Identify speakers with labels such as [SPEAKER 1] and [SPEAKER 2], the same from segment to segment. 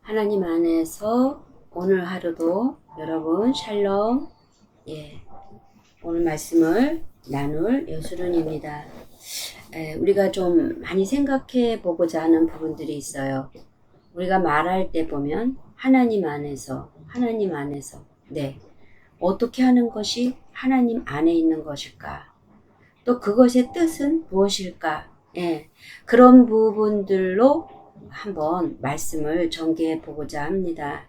[SPEAKER 1] 하나님 안에서 오늘 하루도 여러분 샬롬. 오늘 말씀을 나눌 여수run입니다. 우리가 좀 많이 생각해 보고자 하는 부분들이 있어요. 우리가 말할 때 보면 하나님 안에서 어떻게 하는 것이 하나님 안에 있는 것일까? 또 그것의 뜻은 무엇일까? 그런 부분들로 한번 말씀을 전개해 보고자 합니다.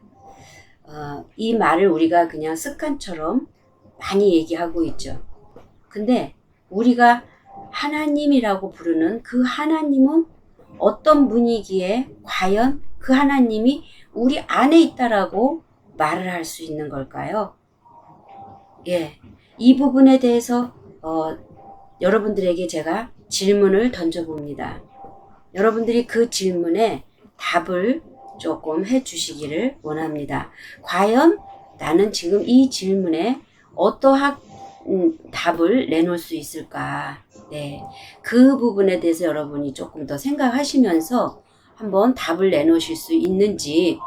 [SPEAKER 1] 이 말을 우리가 그냥 습관처럼 많이 얘기하고 있죠. 근데 우리가 하나님이라고 부르는 그 하나님은 어떤 분이기에 과연 그 하나님이 우리 안에 있다라고 말을 할 수 있는 걸까요? 이 부분에 대해서 여러분들에게 제가 질문을 던져봅니다. 여러분들이 그 질문에 답을 조금 해주시기를 원합니다. 과연 나는 지금 이 질문에 어떠한 답을 내놓을 수 있을까? 그 부분에 대해서 여러분이 조금 더 생각하시면서 한번 답을 내놓으실 수 있는지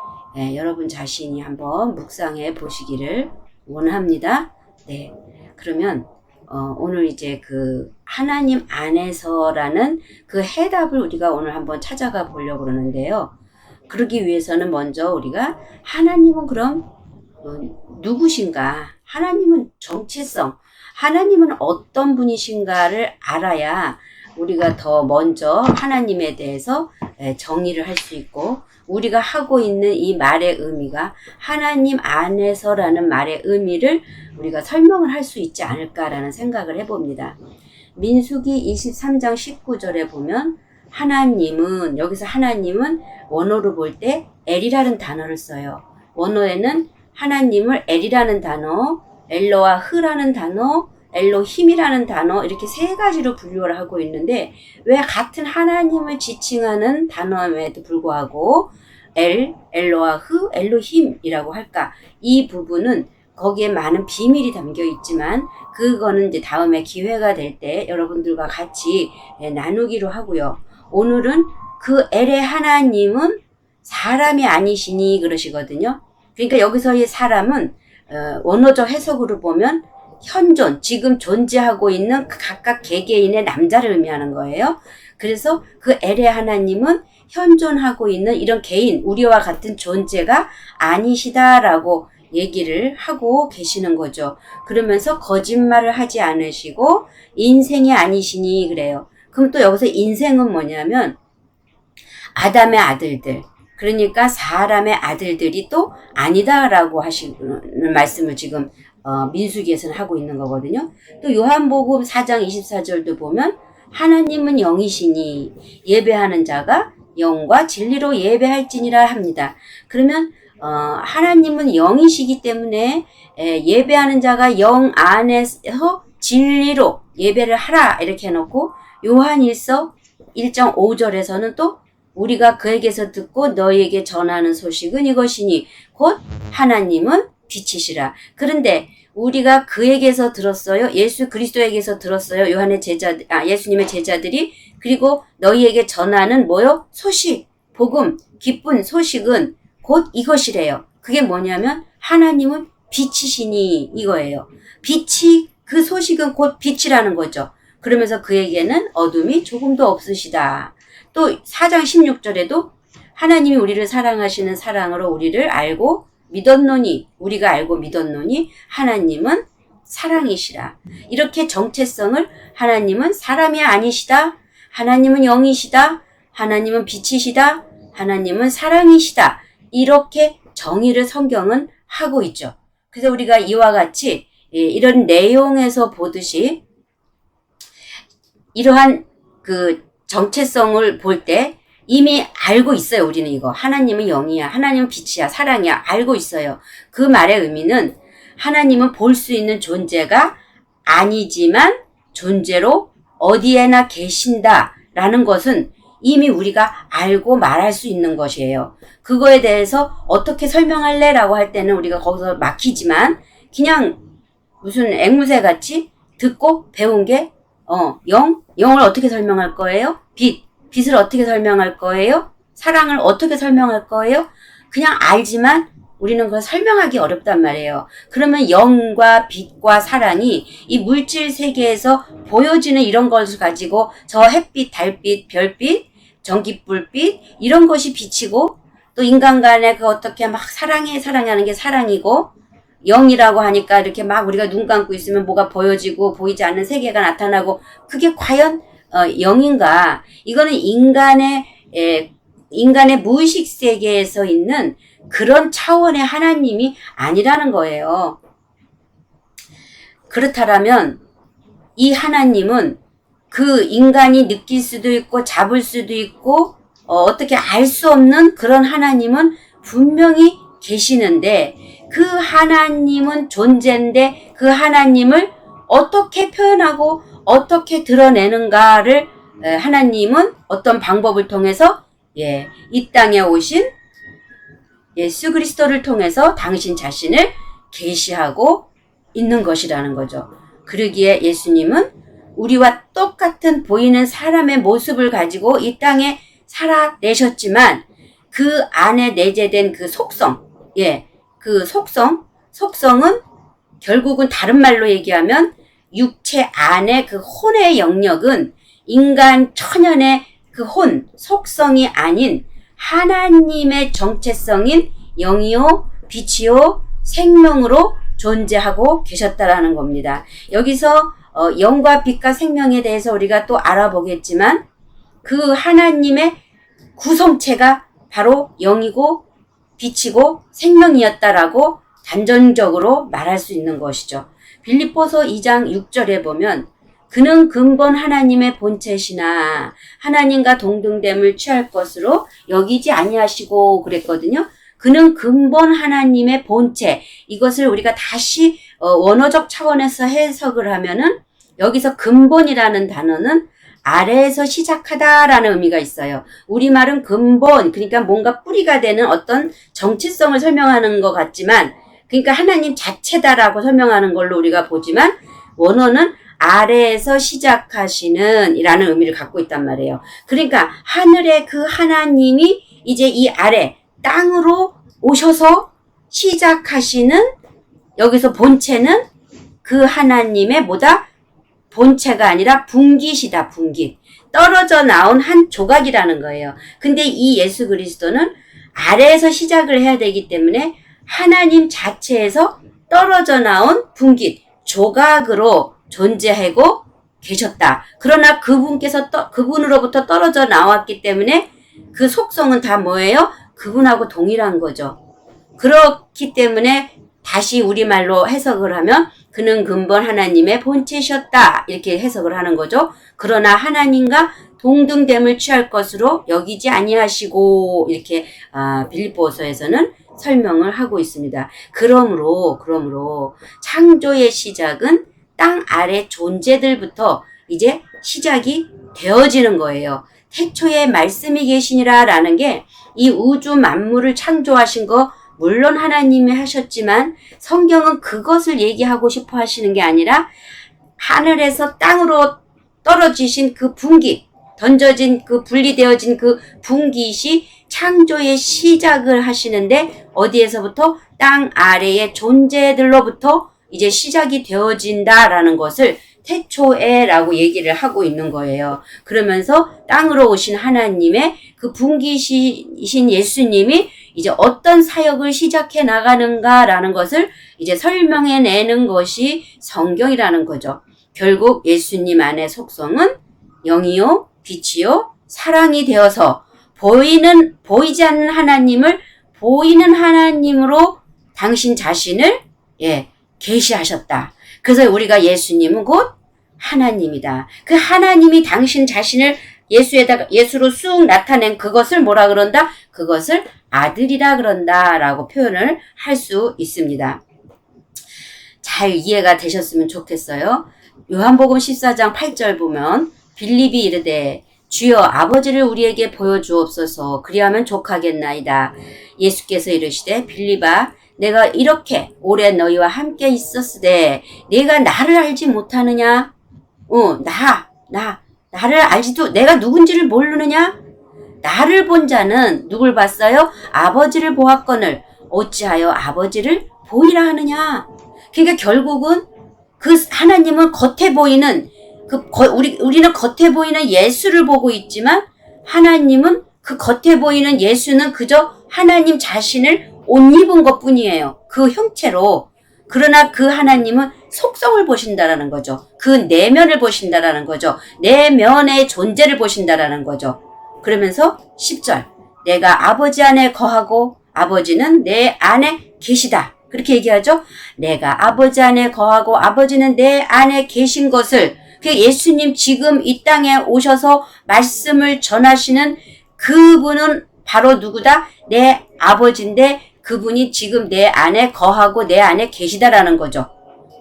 [SPEAKER 1] 여러분 자신이 한번 묵상해 보시기를 원합니다. 그러면 오늘 이제 그 하나님 안에서라는 그 해답을 우리가 오늘 한번 찾아가 보려고 그러는데요. 그러기 위해서는 먼저 우리가 하나님은 그럼 누구신가? 하나님은 정체성, 하나님은 어떤 분이신가를 알아야 우리가 더 먼저 하나님에 대해서 정의를 할 수 있고, 우리가 하고 있는 이 말의 의미가 하나님 안에서라는 말의 의미를 우리가 설명을 할 수 있지 않을까라는 생각을 해봅니다. 민수기 23장 19절에 보면 하나님은, 여기서 하나님은 원어로 볼 때 엘이라는 단어를 써요. 원어에는 하나님을 엘이라는 단어, 엘로와 흐라는 단어, 엘로힘이라는 단어, 이렇게 세 가지로 분류를 하고 있는데, 왜 같은 하나님을 지칭하는 단어임에도 불구하고 엘로와 흐, 엘로힘이라고 할까? 이 부분은 거기에 많은 비밀이 담겨 있지만 그거는 이제 다음에 기회가 될 때 여러분들과 같이 나누기로 하고요. 오늘은 그 엘의 하나님은 사람이 아니시니 그러시거든요. 그러니까 여기서의 사람은 원어적 해석으로 보면 현존, 지금 존재하고 있는 각각 개개인의 남자를 의미하는 거예요. 그래서 그 엘의 하나님은 현존하고 있는 이런 개인, 우리와 같은 존재가 아니시다라고 얘기를 하고 계시는 거죠. 그러면서 거짓말을 하지 않으시고 인생이 아니시니 그래요. 그럼 또 여기서 인생은 뭐냐면 아담의 아들들, 그러니까 사람의 아들들이 또 아니다라고 하시는 말씀을 지금 민수기에서는 하고 있는 거거든요. 또 요한복음 4장 24절도 보면 하나님은 영이시니 예배하는 자가 영과 진리로 예배할지니라 합니다. 그러면 하나님은 영이시기 때문에 예배하는 자가 영 안에서 진리로 예배를 하라 이렇게 해놓고, 요한일서 1장 5절에서는 또 우리가 그에게서 듣고 너희에게 전하는 소식은 이것이니 곧 하나님은 빛이시라. 그런데 우리가 그에게서 들었어요. 예수 그리스도에게서 들었어요. 예수님의 제자들이. 그리고 너희에게 전하는 뭐요? 소식, 복음, 기쁜 소식은 곧 이것이래요. 그게 뭐냐면 하나님은 빛이시니 이거예요. 빛이, 그 소식은 곧 빛이라는 거죠. 그러면서 그에게는 어둠이 조금도 없으시다. 또 4장 16절에도 하나님이 우리를 사랑하시는 사랑으로 우리를 알고 믿었노니, 우리가 알고 믿었노니 하나님은 사랑이시라. 이렇게 정체성을 하나님은 사람이 아니시다, 하나님은 영이시다, 하나님은 빛이시다, 하나님은 사랑이시다, 이렇게 정의를 성경은 하고 있죠. 그래서 우리가 이와 같이 이런 내용에서 보듯이 이러한 그 정체성을 볼 때 이미 알고 있어요. 우리는 이거 하나님은 영이야, 하나님은 빛이야, 사랑이야, 알고 있어요. 그 말의 의미는 하나님은 볼 수 있는 존재가 아니지만 존재로 어디에나 계신다라는 것은 이미 우리가 알고 말할 수 있는 것이에요. 그거에 대해서 어떻게 설명할래? 라고 할 때는 우리가 거기서 막히지만 그냥 무슨 앵무새 같이 듣고 배운 게 영을 어떻게 설명할 거예요? 빛을 어떻게 설명할 거예요? 사랑을 어떻게 설명할 거예요? 그냥 알지만 우리는 그걸 설명하기 어렵단 말이에요. 그러면 영과 빛과 사랑이 이 물질 세계에서 보여지는 이런 것을 가지고 저 햇빛, 달빛, 별빛, 전기불빛 이런 것이 빛이고 또 인간 간에 그 어떻게 막 사랑해 사랑하는 게 사랑이고 영이라고 하니까 이렇게 막 우리가 눈 감고 있으면 뭐가 보여지고 보이지 않는 세계가 나타나고 그게 과연 영인가? 이거는 인간의 무의식 세계에서 있는 그런 차원의 하나님이 아니라는 거예요. 그렇다면 이 하나님은 그 인간이 느낄 수도 있고 잡을 수도 있고 어떻게 알 수 없는 그런 하나님은 분명히 계시는데 그 하나님은 존재인데 그 하나님을 어떻게 표현하고 어떻게 드러내는가를 하나님은 어떤 방법을 통해서 이 땅에 오신 예수 그리스도를 통해서 당신 자신을 계시하고 있는 것이라는 거죠. 그러기에 예수님은 우리와 똑같은 보이는 사람의 모습을 가지고 이 땅에 살아내셨지만 그 안에 내재된 그 속성, 그 속성은 결국은 다른 말로 얘기하면 육체 안에 그 혼의 영역은 인간 천연의 그 혼, 속성이 아닌 하나님의 정체성인 영이요, 빛이요, 생명으로 존재하고 계셨다라는 겁니다. 여기서 영과 빛과 생명에 대해서 우리가 또 알아보겠지만 그 하나님의 구성체가 바로 영이고 빛이고 생명이었다라고 단정적으로 말할 수 있는 것이죠. 빌립보서 2장 6절에 보면 그는 근본 하나님의 본체시나 하나님과 동등됨을 취할 것으로 여기지 아니하시고 그랬거든요. 그는 근본 하나님의 본체, 이것을 우리가 다시 원어적 차원에서 해석을 하면은 여기서 근본이라는 단어는 아래에서 시작하다라는 의미가 있어요. 우리말은 근본, 그러니까 뭔가 뿌리가 되는 어떤 정체성을 설명하는 것 같지만, 그러니까 하나님 자체다라고 설명하는 걸로 우리가 보지만 원어는 아래에서 시작하시는 이라는 의미를 갖고 있단 말이에요. 그러니까 하늘의 그 하나님이 이제 이 아래 땅으로 오셔서 시작하시는, 여기서 본체는 그 하나님의 뭐다? 본체가 아니라 분깃이다, 분깃. 떨어져 나온 한 조각이라는 거예요. 근데 이 예수 그리스도는 아래에서 시작을 해야 되기 때문에 하나님 자체에서 떨어져 나온 분깃, 조각으로 존재하고 계셨다. 그러나 그분으로부터 떨어져 나왔기 때문에 그 속성은 다 뭐예요? 그분하고 동일한 거죠. 그렇기 때문에 다시 우리말로 해석을 하면 그는 근본 하나님의 본체셨다, 이렇게 해석을 하는 거죠. 그러나 하나님과 동등됨을 취할 것으로 여기지 아니하시고, 이렇게 빌립보서에서는 설명을 하고 있습니다. 그러므로 창조의 시작은 땅 아래 존재들부터 이제 시작이 되어지는 거예요. 태초에 말씀이 계시니라 라는 게 이 우주 만물을 창조하신 거 물론 하나님이 하셨지만 성경은 그것을 얘기하고 싶어 하시는 게 아니라 하늘에서 땅으로 떨어지신 그 분깃, 던져진 그 분리되어진 그 분깃이 창조의 시작을 하시는데 어디에서부터? 땅 아래의 존재들로부터 이제 시작이 되어진다라는 것을 태초에라고 얘기를 하고 있는 거예요. 그러면서 땅으로 오신 하나님의 그 분깃이신 예수님이 이제 어떤 사역을 시작해 나가는가라는 것을 이제 설명해 내는 것이 성경이라는 거죠. 결국 예수님 안의 속성은 영이요, 빛이요, 사랑이 되어서 보이지 않는 하나님을 보이는 하나님으로 당신 자신을 계시하셨다. 그래서 우리가 예수님은 곧 하나님이다. 그 하나님이 당신 자신을 예수로 쑥 나타낸 그것을 뭐라 그런다? 그것을 아들이라 그런다 라고 표현을 할 수 있습니다. 잘 이해가 되셨으면 좋겠어요. 요한복음 14장 8절 보면 빌립이 이르되 주여 아버지를 우리에게 보여주옵소서 그리하면 족하겠나이다. 예수께서 이르시되 빌립아 내가 이렇게 오래 너희와 함께 있었으되 네가 나를 알지 못하느냐? 나를 알지도 내가 누군지를 모르느냐? 나를 본 자는 누굴 봤어요? 아버지를 보았거늘 어찌하여 아버지를 보이라 하느냐. 그러니까 결국은 그 하나님은 겉에 보이는 우리는 겉에 보이는 예수를 보고 있지만 하나님은 그 겉에 보이는 예수는 그저 하나님 자신을 옷 입은 것 뿐이에요. 그 형체로. 그러나 그 하나님은 속성을 보신다라는 거죠. 그 내면을 보신다라는 거죠. 내면의 존재를 보신다라는 거죠. 그러면서 10절 내가 아버지 안에 거하고 아버지는 내 안에 계시다. 그렇게 얘기하죠. 내가 아버지 안에 거하고 아버지는 내 안에 계신 것을 예수님 지금 이 땅에 오셔서 말씀을 전하시는 그분은 바로 누구다? 내 아버지인데 그분이 지금 내 안에 거하고 내 안에 계시다라는 거죠.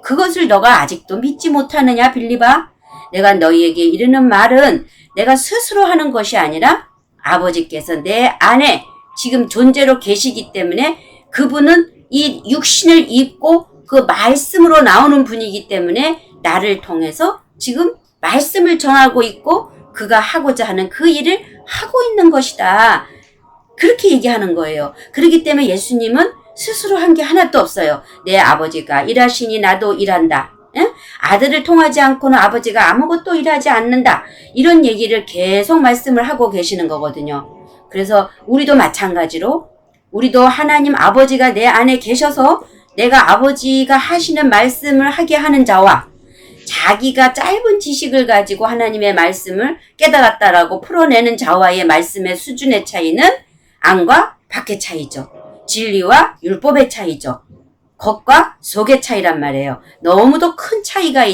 [SPEAKER 1] 그것을 너가 아직도 믿지 못하느냐 빌립아? 내가 너희에게 이르는 말은 내가 스스로 하는 것이 아니라 아버지께서 내 안에 지금 존재로 계시기 때문에 그분은 이 육신을 입고 그 말씀으로 나오는 분이기 때문에 나를 통해서 지금 말씀을 전하고 있고 그가 하고자 하는 그 일을 하고 있는 것이다. 그렇게 얘기하는 거예요. 그렇기 때문에 예수님은 스스로 한 게 하나도 없어요. 내 아버지가 일하시니 나도 일한다. 응? 아들을 통하지 않고는 아버지가 아무것도 일하지 않는다. 이런 얘기를 계속 말씀을 하고 계시는 거거든요. 그래서 우리도 마찬가지로 우리도 하나님 아버지가 내 안에 계셔서 내가 아버지가 하시는 말씀을 하게 하는 자와 자기가 짧은 지식을 가지고 하나님의 말씀을 깨달았다라고 풀어내는 자와의 말씀의 수준의 차이는 안과 밖의 차이죠. 진리와 율법의 차이죠. 겉과 속의 차이란 말이에요. 너무도 큰 차이가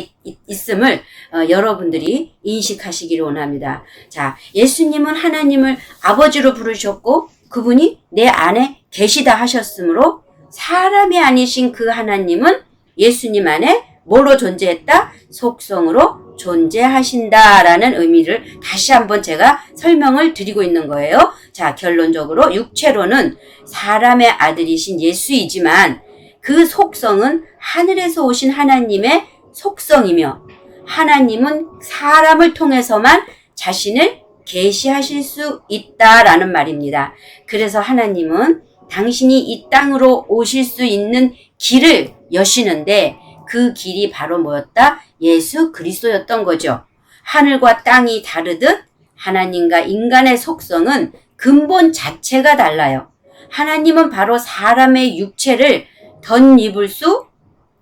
[SPEAKER 1] 있음을 여러분들이 인식하시기를 원합니다. 자, 예수님은 하나님을 아버지로 부르셨고 그분이 내 안에 계시다 하셨으므로 사람이 아니신 그 하나님은 예수님 안에 뭐로 존재했다? 속성으로 존재하신다라는 의미를 다시 한번 제가 설명을 드리고 있는 거예요. 자, 결론적으로 육체로는 사람의 아들이신 예수이지만 그 속성은 하늘에서 오신 하나님의 속성이며 하나님은 사람을 통해서만 자신을 계시하실 수 있다라는 말입니다. 그래서 하나님은 당신이 이 땅으로 오실 수 있는 길을 여시는데 그 길이 바로 뭐였다? 예수 그리스도였던 거죠. 하늘과 땅이 다르듯 하나님과 인간의 속성은 근본 자체가 달라요. 하나님은 바로 사람의 육체를 덧입을 수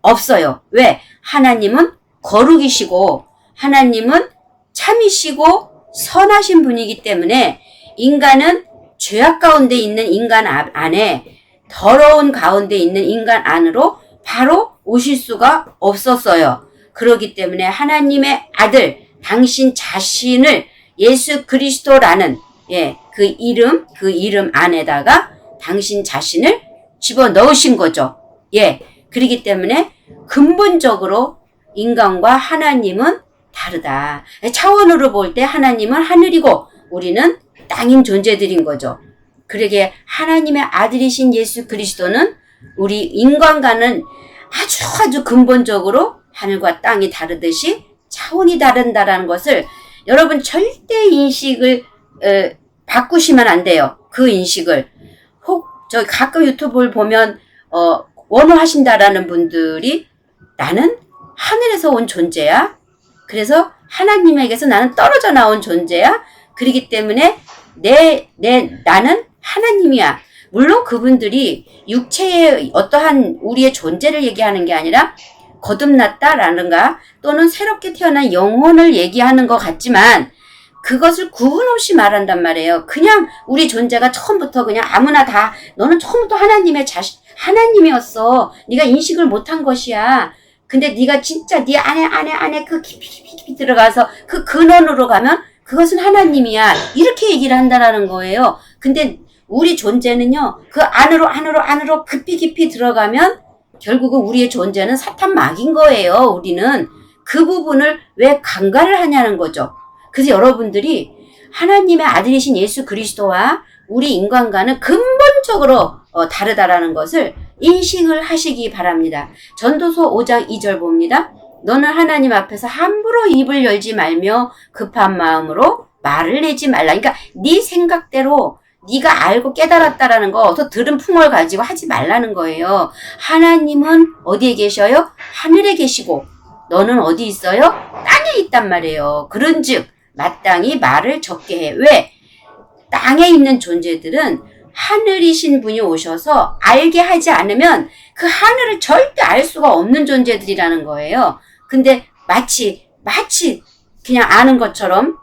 [SPEAKER 1] 없어요. 왜? 하나님은 거룩이시고 하나님은 참이시고 선하신 분이기 때문에 인간은 죄악 가운데 있는 인간 안에 더러운 가운데 있는 인간 안으로 바로 오실 수가 없었어요. 그렇기 때문에 하나님의 아들 당신 자신을 예수 그리스도라는 그 이름 안에다가 당신 자신을 집어넣으신 거죠. 그렇기 때문에 근본적으로 인간과 하나님은 다르다. 차원으로 볼 때 하나님은 하늘이고 우리는 땅인 존재들인 거죠. 그러게 하나님의 아들이신 예수 그리스도는 우리 인간과는 아주 근본적으로 하늘과 땅이 다르듯이 차원이 다른다라는 것을 여러분 절대 인식을 바꾸시면 안 돼요. 그 인식을. 혹 저 가끔 유튜브를 보면 원호하신다라는 분들이 나는 하늘에서 온 존재야. 그래서 하나님에게서 나는 떨어져 나온 존재야. 그렇기 때문에 나는 하나님이야. 물론 그분들이 육체의 어떠한 우리의 존재를 얘기하는 게 아니라 거듭났다라는가 또는 새롭게 태어난 영혼을 얘기하는 것 같지만 그것을 구분 없이 말한단 말이에요. 그냥 우리 존재가 처음부터 그냥 아무나 다 너는 처음부터 하나님이었어. 네가 인식을 못한 것이야. 근데 네가 진짜 네 안에 그 깊이 들어가서 그 근원으로 가면 그것은 하나님이야. 이렇게 얘기를 한다라는 거예요. 근데 우리 존재는요. 그 안으로 깊이 들어가면 결국은 우리의 존재는 사탄 막인 거예요. 우리는 그 부분을 왜 간과를 하냐는 거죠. 그래서 여러분들이 하나님의 아들이신 예수 그리스도와 우리 인간과는 근본적으로 다르다라는 것을 인식을 하시기 바랍니다. 전도서 5장 2절 봅니다. 너는 하나님 앞에서 함부로 입을 열지 말며 급한 마음으로 말을 내지 말라. 그러니까 네 생각대로 네가 알고 깨달았다라는 거 어서 들은 풍월 가지고 하지 말라는 거예요. 하나님은 어디에 계셔요? 하늘에 계시고 너는 어디 있어요? 땅에 있단 말이에요. 그런즉 마땅히 말을 적게 해. 왜? 땅에 있는 존재들은 하늘이신 분이 오셔서 알게 하지 않으면 그 하늘을 절대 알 수가 없는 존재들이라는 거예요. 근데 마치 그냥 아는 것처럼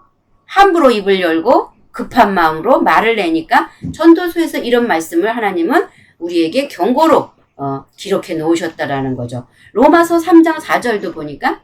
[SPEAKER 1] 함부로 입을 열고 급한 마음으로 말을 내니까 전도서에서 이런 말씀을 하나님은 우리에게 경고로 기록해 놓으셨다라는 거죠. 로마서 3장 4절도 보니까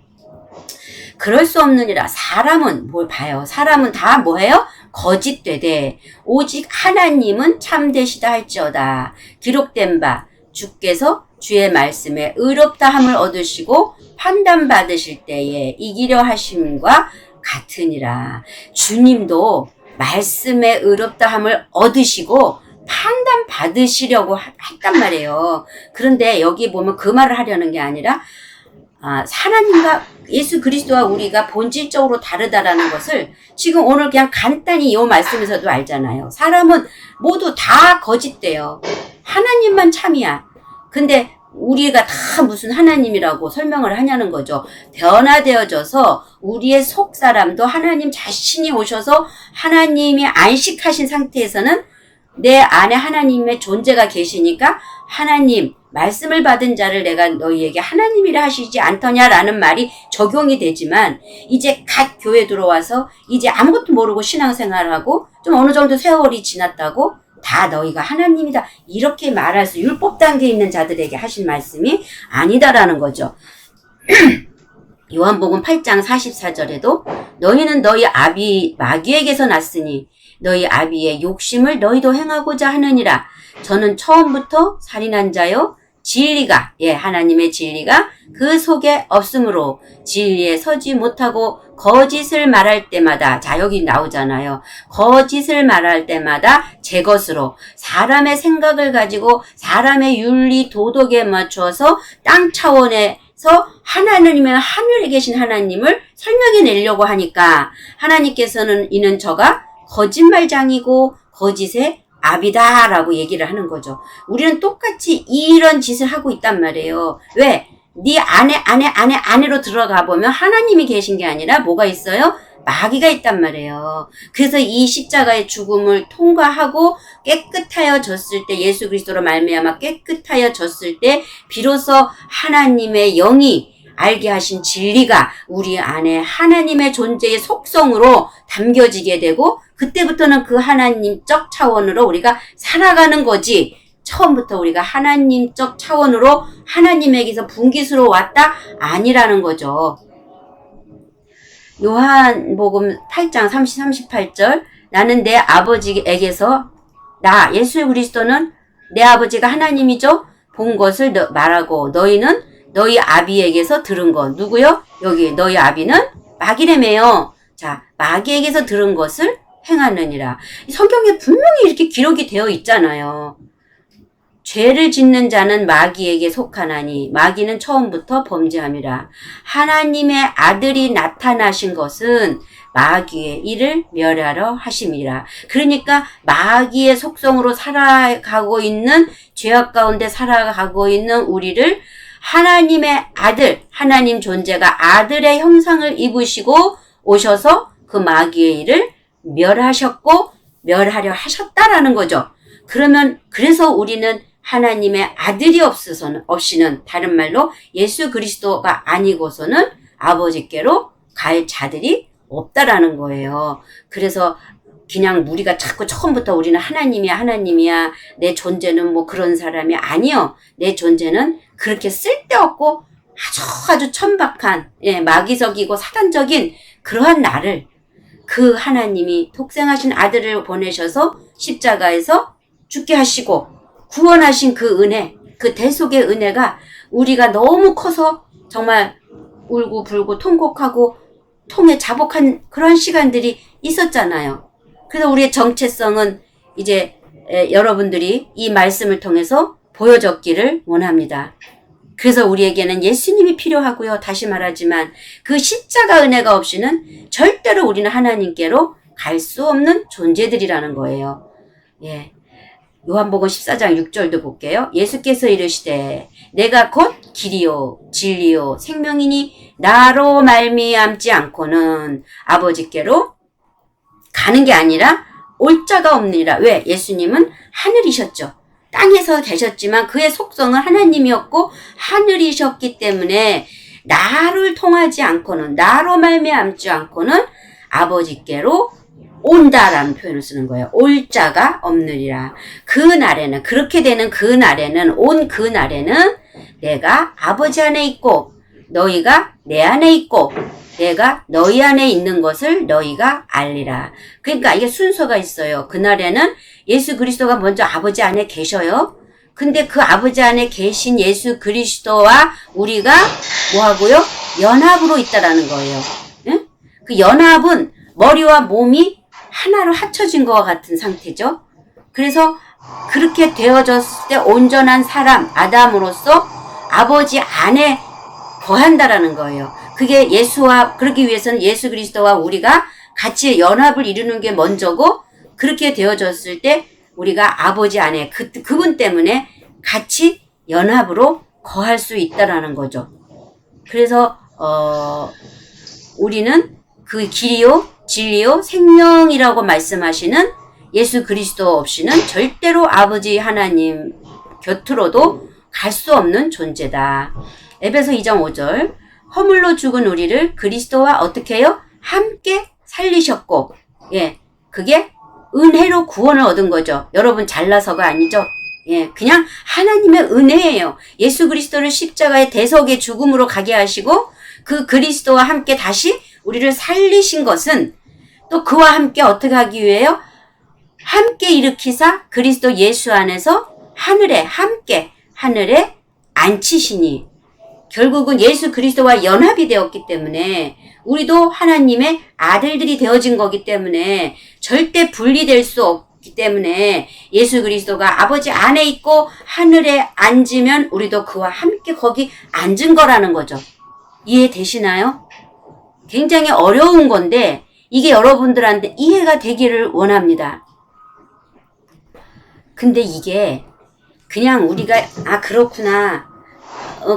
[SPEAKER 1] 그럴 수 없느니라. 사람은 뭘 봐요? 사람은 다 뭐해요? 거짓되되 오직 하나님은 참되시다 할지어다. 기록된 바 주께서 주의 말씀에 의롭다함을 얻으시고 판단받으실 때에 이기려 하심과 같으니라. 주님도 말씀에 의롭다함을 얻으시고 판단받으시려고 했단 말이에요. 그런데 여기 보면 그 말을 하려는 게 아니라 하나님과 예수 그리스도와 우리가 본질적으로 다르다라는 것을 지금 오늘 그냥 간단히 이 말씀에서도 알잖아요. 사람은 모두 다 거짓돼요. 하나님만 참이야. 근데 우리가 다 무슨 하나님이라고 설명을 하냐는 거죠. 변화되어져서 우리의 속 사람도 하나님 자신이 오셔서 하나님이 안식하신 상태에서는 내 안에 하나님의 존재가 계시니까 하나님 말씀을 받은 자를 내가 너희에게 하나님이라 하시지 않더냐라는 말이 적용이 되지만 이제 갓 교회 들어와서 이제 아무것도 모르고 신앙생활하고 좀 어느 정도 세월이 지났다고 다 너희가 하나님이다 이렇게 말할 수 율법 단계에 있는 자들에게 하신 말씀이 아니다라는 거죠. 요한복음 8장 44절에도 너희는 너희 아비 마귀에게서 났으니 너희 아비의 욕심을 너희도 행하고자 하느니라. 저는 처음부터 살인한 자요 진리가 하나님의 진리가 그 속에 없으므로 진리에 서지 못하고 거짓을 말할 때마다 자 여기 나오잖아요. 거짓을 말할 때마다 제 것으로 사람의 생각을 가지고 사람의 윤리 도덕에 맞춰서 땅 차원에서 하나님의 하늘에 계신 하나님을 설명해 내려고 하니까 하나님께서는 이는 저가 거짓말장이고 거짓의 압이다라고 얘기를 하는 거죠. 우리는 똑같이 이런 짓을 하고 있단 말이에요. 왜? 네 안으로 들어가 보면 하나님이 계신 게 아니라 뭐가 있어요? 마귀가 있단 말이에요. 그래서 이 십자가의 죽음을 통과하고 깨끗하여졌을 때 예수 그리스도로 말미암아 깨끗하여졌을 때 비로소 하나님의 영이 알게 하신 진리가 우리 안에 하나님의 존재의 속성으로 담겨지게 되고 그때부터는 그 하나님적 차원으로 우리가 살아가는 거지 처음부터 우리가 하나님적 차원으로 하나님에게서 분깃으로 왔다? 아니라는 거죠. 요한복음 8장 38절 나는 내 아버지에게서 나 예수 그리스도는 내 아버지가 하나님이죠? 본 것을 말하고 너희는 너희 아비에게서 들은 것. 누구요? 여기 너희 아비는 마귀래매요. 자, 마귀에게서 들은 것을 행하느니라. 성경에 분명히 이렇게 기록이 되어 있잖아요. 죄를 짓는 자는 마귀에게 속하나니 마귀는 처음부터 범죄함이라. 하나님의 아들이 나타나신 것은 마귀의 일을 멸하러 하심이라. 그러니까 마귀의 속성으로 살아가고 있는 죄악 가운데 살아가고 있는 우리를 하나님의 아들, 하나님 존재가 아들의 형상을 입으시고 오셔서 그 마귀의 일을 멸하셨고 멸하려 하셨다라는 거죠. 그래서 우리는 하나님의 아들이 없이는 다른 말로 예수 그리스도가 아니고서는 아버지께로 갈 자들이 없다라는 거예요. 그래서 그냥 우리가 자꾸 처음부터 우리는 하나님이야 내 존재는 뭐 그런 사람이 아니요. 내 존재는 그렇게 쓸데없고 아주 천박한 마귀적이고 사단적인 그러한 나를 그 하나님이 독생하신 아들을 보내셔서 십자가에서 죽게 하시고 구원하신 그 은혜, 그 대속의 은혜가 우리가 너무 커서 정말 울고불고 통곡하고 통에 자복한 그런 시간들이 있었잖아요. 그래서 우리의 정체성은 이제 여러분들이 이 말씀을 통해서 보여줬기를 원합니다. 그래서 우리에게는 예수님이 필요하고요. 다시 말하지만 그 십자가 은혜가 없이는 절대로 우리는 하나님께로 갈 수 없는 존재들이라는 거예요. 예. 요한복음 14장 6절도 볼게요. 예수께서 이르시되 내가 곧 길이요 진리요 생명이니 나로 말미암지 않고는 아버지께로 가는 게 아니라 올 자가 없느니라. 왜? 예수님은 하늘이셨죠. 땅에서 계셨지만 그의 속성은 하나님이었고 하늘이셨기 때문에 나를 통하지 않고는, 나로 말미암지 않고는 아버지께로 온다라는 표현을 쓰는 거예요. 올 자가 없느니라. 그 날에는, 그렇게 되는 그 날에는, 온 그 날에는 내가 아버지 안에 있고 너희가 내 안에 있고 내가 너희 안에 있는 것을 너희가 알리라. 그러니까 이게 순서가 있어요. 그날에는 예수 그리스도가 먼저 아버지 안에 계셔요. 근데 그 아버지 안에 계신 예수 그리스도와 우리가 뭐하고요? 연합으로 있다라는 거예요. 응? 그 연합은 머리와 몸이 하나로 합쳐진 것과 같은 상태죠. 그래서 그렇게 되어졌을 때 온전한 사람, 아담으로서 아버지 안에 거한다라는 거예요. 그게 예수와, 그러기 위해서는 예수 그리스도와 우리가 같이 연합을 이루는 게 먼저고, 그렇게 되어졌을 때 우리가 아버지 안에 그분 때문에 같이 연합으로 거할 수 있다라는 거죠. 그래서 우리는 그 길이요 진리요 생명이라고 말씀하시는 예수 그리스도 없이는 절대로 아버지 하나님 곁으로도 갈 수 없는 존재다. 에베소 2장 5절 허물로 죽은 우리를 그리스도와 어떻게 해요? 함께 살리셨고, 예, 그게 은혜로 구원을 얻은 거죠. 여러분 잘나서가 아니죠. 예, 그냥 하나님의 은혜예요. 예수 그리스도를 십자가의 대속의 죽음으로 가게 하시고 그 그리스도와 함께 다시 우리를 살리신 것은 또 그와 함께 어떻게 하기 위해요? 함께 일으키사 그리스도 예수 안에서 하늘에 앉히시니, 결국은 예수 그리스도와 연합이 되었기 때문에 우리도 하나님의 아들들이 되어진 거기 때문에 절대 분리될 수 없기 때문에 예수 그리스도가 아버지 안에 있고 하늘에 앉으면 우리도 그와 함께 거기 앉은 거라는 거죠. 이해되시나요? 굉장히 어려운 건데 이게 여러분들한테 이해가 되기를 원합니다. 근데 이게 그냥 우리가 그렇구나,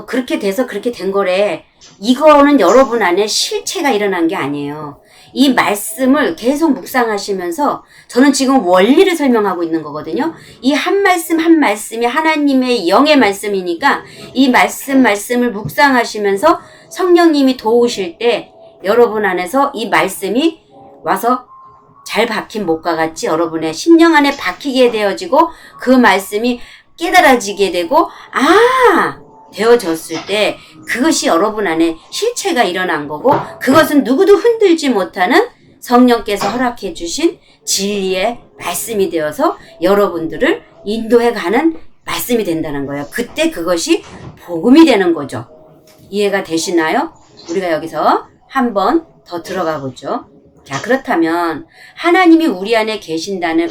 [SPEAKER 1] 그렇게 돼서 그렇게 된 거래, 이거는 여러분 안에 실체가 일어난 게 아니에요. 이 말씀을 계속 묵상하시면서 저는 지금 원리를 설명하고 있는 거거든요. 이 한 말씀 한 말씀이 하나님의 영의 말씀이니까 이 말씀을 묵상하시면서 성령님이 도우실 때 여러분 안에서 이 말씀이 와서 잘 박힌 못과 같이 여러분의 심령 안에 박히게 되어지고 그 말씀이 깨달아지게 되고 되어졌을 때 그것이 여러분 안에 실체가 일어난 거고, 그것은 누구도 흔들지 못하는 성령께서 허락해 주신 진리의 말씀이 되어서 여러분들을 인도해 가는 말씀이 된다는 거예요. 그때 그것이 복음이 되는 거죠. 이해가 되시나요? 우리가 여기서 한 번 더 들어가 보죠. 자, 그렇다면 하나님이 우리 안에 계신다는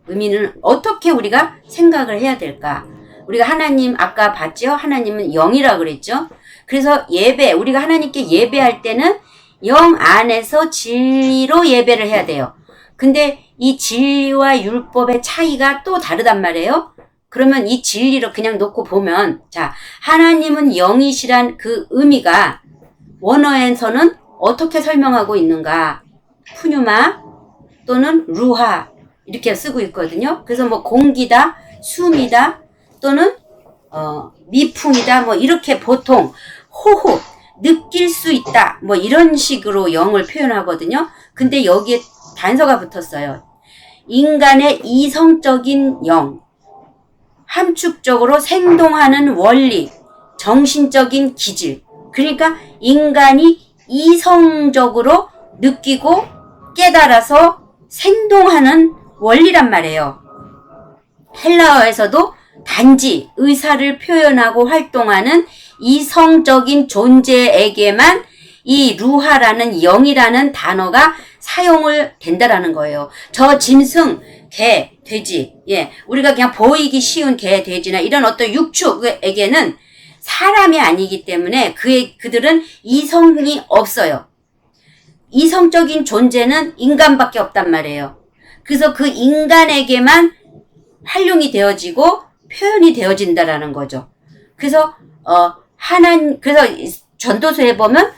[SPEAKER 1] 의미는 어떻게 우리가 생각을 해야 될까? 우리가 하나님 아까 봤죠? 하나님은 영이라 그랬죠? 그래서 우리가 하나님께 예배할 때는 영 안에서 진리로 예배를 해야 돼요. 근데 이 진리와 율법의 차이가 또 다르단 말이에요. 그러면 이 진리를 그냥 놓고 보면, 자, 하나님은 영이시란 그 의미가 원어에서는 어떻게 설명하고 있는가? 푸뉴마 또는 루하 이렇게 쓰고 있거든요. 그래서 뭐 공기다, 숨이다, 또는 미풍이다, 뭐 이렇게 보통 호흡, 느낄 수 있다, 뭐 이런 식으로 영을 표현하거든요. 근데 여기에 단서가 붙었어요. 인간의 이성적인 영, 함축적으로 생동하는 원리, 정신적인 기질. 그러니까 인간이 이성적으로 느끼고 깨달아서 생동하는 원리란 말이에요. 헬라어에서도 단지 의사를 표현하고 활동하는 이성적인 존재에게만 이 루하라는 영이라는 단어가 사용을 된다라는 거예요. 저 짐승, 개, 돼지, 우리가 그냥 보이기 쉬운 개, 돼지나 이런 어떤 육축에게는 사람이 아니기 때문에 그들은 이성이 없어요. 이성적인 존재는 인간밖에 없단 말이에요. 그래서 그 인간에게만 활용이 되어지고 표현이 되어진다라는 거죠. 그래서 그래서 전도서에 보면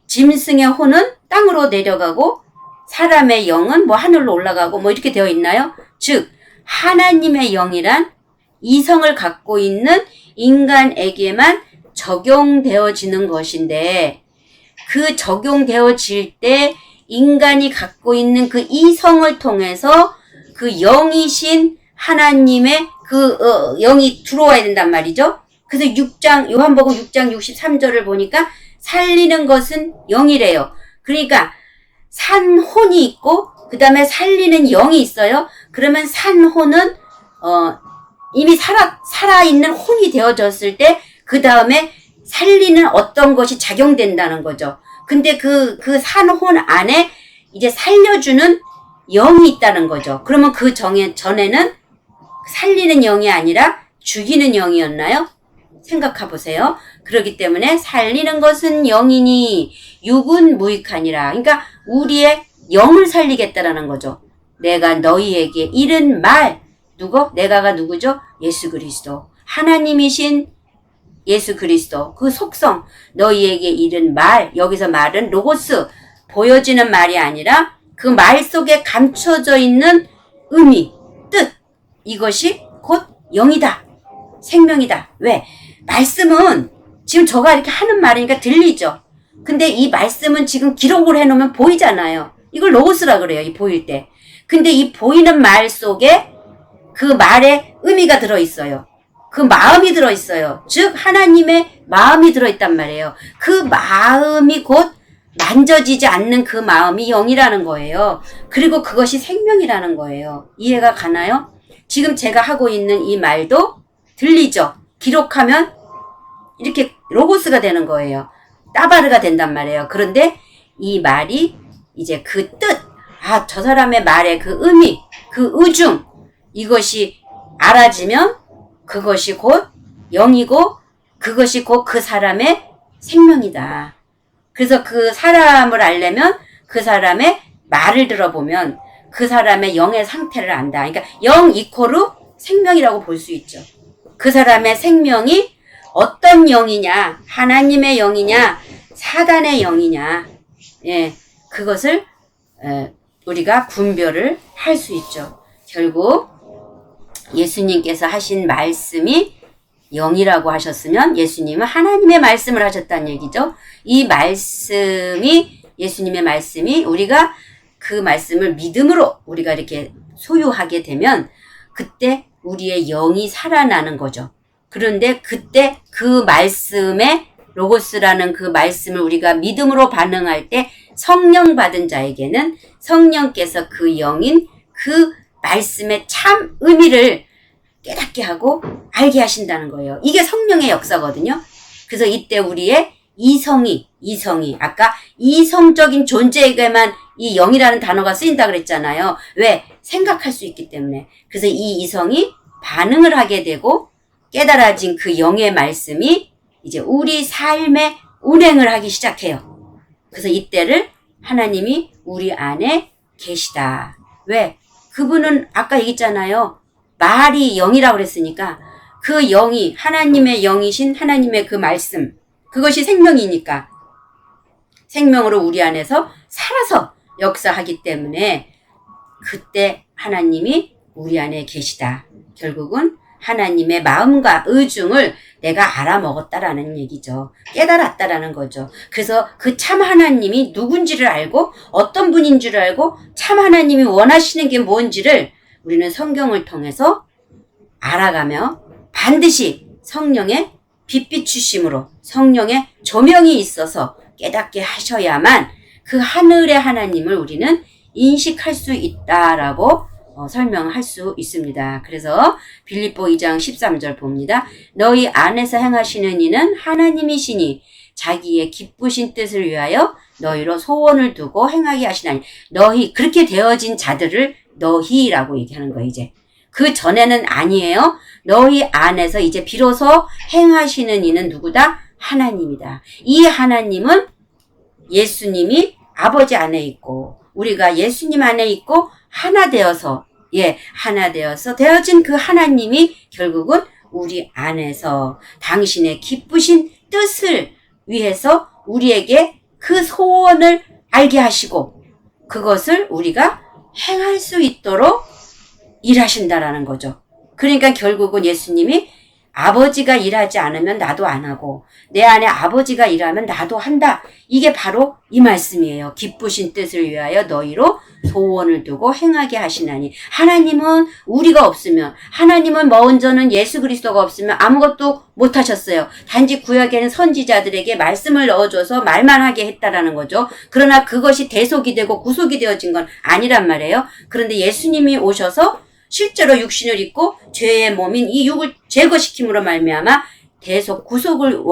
[SPEAKER 1] 짐승의 혼은 땅으로 내려가고 사람의 영은 뭐 하늘로 올라가고 뭐 이렇게 되어 있나요? 즉 하나님의 영이란 이성을 갖고 있는 인간에게만 적용되어지는 것인데, 그 적용되어질 때 인간이 갖고 있는 그 이성을 통해서 그 영이신 하나님의 그 영이 들어와야 된단 말이죠. 그래서 요한복음 6장 63절을 보니까 살리는 것은 영이래요. 그러니까 산혼이 있고 그 다음에 살리는 영이 있어요. 그러면 산혼은 이미 살아있는 혼이 되어졌을 때 그 다음에 살리는 어떤 것이 작용된다는 거죠. 근데 그 산혼 안에 이제 살려주는 영이 있다는 거죠. 그러면 그 전에는 살리는 영이 아니라 죽이는 영이었나요? 생각해 보세요. 그렇기 때문에 살리는 것은 영이니 육은 무익하니라. 그러니까 우리의 영을 살리겠다라는 거죠. 내가 너희에게 이른 말, 내가가 누구죠? 예수 그리스도. 하나님이신 예수 그리스도. 그 속성, 너희에게 이른 말, 여기서 말은 로고스, 보여지는 말이 아니라 그 말 속에 감춰져 있는 의미, 뜻, 이것이 곧 영이다. 생명이다. 왜? 말씀은 지금 저가 이렇게 하는 말이니까 들리죠. 근데 이 말씀은 지금 기록을 해놓으면 보이잖아요. 이걸 로고스라 그래요. 이 보일 때. 근데 이 보이는 말 속에 그 말에 의미가 들어있어요. 그 마음이 들어있어요. 즉 하나님의 마음이 들어있단 말이에요. 그 마음이 곧 만져지지 않는 그 마음이 영이라는 거예요. 그리고 그것이 생명이라는 거예요. 이해가 가나요? 지금 제가 하고 있는 이 말도 들리죠? 기록하면 이렇게 로고스가 되는 거예요. 따바르가 된단 말이에요. 그런데 이 말이 이제 그 뜻, 저 사람의 말의 그 의미, 그 의중, 이것이 알아지면 그것이 곧 영이고 그것이 곧 그 사람의 생명이다. 그래서 그 사람을 알려면 그 사람의 말을 들어보면 그 사람의 영의 상태를 안다. 그러니까 영 이코르 생명이라고 볼 수 있죠. 그 사람의 생명이 어떤 영이냐, 하나님의 영이냐, 사단의 영이냐, 그것을 우리가 분별을 할 수 있죠. 결국 예수님께서 하신 말씀이 영이라고 하셨으면 예수님은 하나님의 말씀을 하셨다는 얘기죠. 이 말씀이, 예수님의 말씀이 우리가 그 말씀을 믿음으로 우리가 이렇게 소유하게 되면 그때 우리의 영이 살아나는 거죠. 그런데 그때 그 말씀에 로고스라는 그 말씀을 우리가 믿음으로 반응할 때 성령 받은 자에게는 성령께서 그 영인 그 말씀의 참 의미를 깨닫게 하고 알게 하신다는 거예요. 이게 성령의 역사거든요. 그래서 이때 우리의 이성이 아까 이성적인 존재에게만 이 영이라는 단어가 쓰인다 그랬잖아요. 왜? 생각할 수 있기 때문에. 그래서 이 이성이 반응을 하게 되고 깨달아진 그 영의 말씀이 이제 우리 삶에 운행을 하기 시작해요. 그래서 이때를 하나님이 우리 안에 계시다. 왜? 그분은 아까 얘기했잖아요. 말이 영이라고 그랬으니까 그 영이 하나님의 영이신 하나님의 그 말씀, 그것이 생명이니까 생명으로 우리 안에서 살아서 역사하기 때문에 그때 하나님이 우리 안에 계시다. 결국은 하나님의 마음과 의중을 내가 알아먹었다라는 얘기죠. 깨달았다라는 거죠. 그래서 그 참 하나님이 누군지를 알고 어떤 분인 줄 알고 참 하나님이 원하시는 게 뭔지를 우리는 성경을 통해서 알아가며 반드시 성령의 빛비추심으로 성령의 조명이 있어서 깨닫게 하셔야만 그 하늘의 하나님을 우리는 인식할 수 있다라고 설명할 수 있습니다. 그래서 빌립보 2장 13절 봅니다. 너희 안에서 행하시는 이는 하나님이시니 자기의 기쁘신 뜻을 위하여 너희로 소원을 두고 행하게 하시나니. 너희, 그렇게 되어진 자들을 너희라고 얘기하는 거예요. 이제 그 전에는 아니에요. 너희 안에서 이제 비로소 행하시는 이는 누구다? 하나님이다. 이 하나님은 예수님이 아버지 안에 있고 우리가 예수님 안에 있고 하나 되어서 하나 되어진 그 하나님이 결국은 우리 안에서 당신의 기쁘신 뜻을 위해서 우리에게 그 소원을 알게 하시고 그것을 우리가 행할 수 있도록 일하신다라는 거죠. 그러니까 결국은 예수님이 아버지가 일하지 않으면 나도 안 하고 내 안에 아버지가 일하면 나도 한다. 이게 바로 이 말씀이에요. 기쁘신 뜻을 위하여 너희로 소원을 두고 행하게 하시나니. 하나님은 우리가 없으면, 하나님은 먼저는 예수 그리스도가 없으면 아무것도 못 하셨어요. 단지 구약에는 선지자들에게 말씀을 넣어줘서 말만 하게 했다라는 거죠. 그러나 그것이 대속이 되고 구속이 되어진 건 아니란 말이에요. 그런데 예수님이 오셔서 실제로 육신을 입고 죄의 몸인 이 육을 제거시킴으로 말미암아 대속 구속을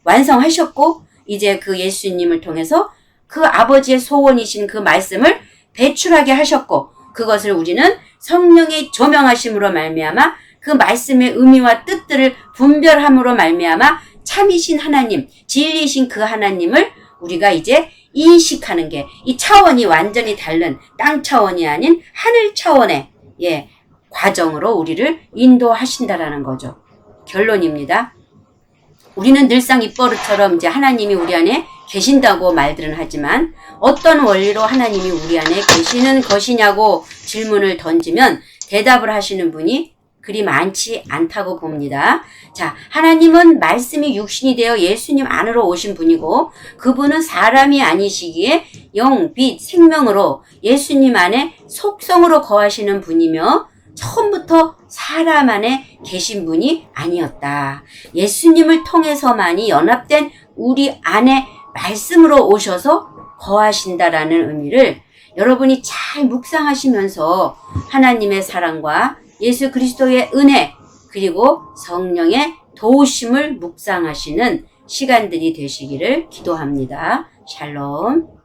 [SPEAKER 1] 완성하셨고 이제 그 예수님을 통해서 그 아버지의 소원이신 그 말씀을 배출하게 하셨고 그것을 우리는 성령의 조명하심으로 말미암아 그 말씀의 의미와 뜻들을 분별함으로 말미암아 참이신 하나님, 진리이신 그 하나님을 우리가 이제 인식하는 게 이 차원이 완전히 다른 땅 차원이 아닌 하늘 차원의 과정으로 우리를 인도하신다라는 거죠. 결론입니다. 우리는 늘상 입버릇처럼 이제 하나님이 우리 안에 계신다고 말들은 하지만 어떤 원리로 하나님이 우리 안에 계시는 것이냐고 질문을 던지면 대답을 하시는 분이 그리 많지 않다고 봅니다. 자, 하나님은 말씀이 육신이 되어 예수님 안으로 오신 분이고 그분은 사람이 아니시기에 영, 빛, 생명으로 예수님 안에 속성으로 거하시는 분이며 처음부터 사람 안에 계신 분이 아니었다. 예수님을 통해서만이 연합된 우리 안에 말씀으로 오셔서 거하신다라는 의미를 여러분이 잘 묵상하시면서 하나님의 사랑과 예수 그리스도의 은혜 그리고 성령의 도우심을 묵상하시는 시간들이 되시기를 기도합니다. 샬롬.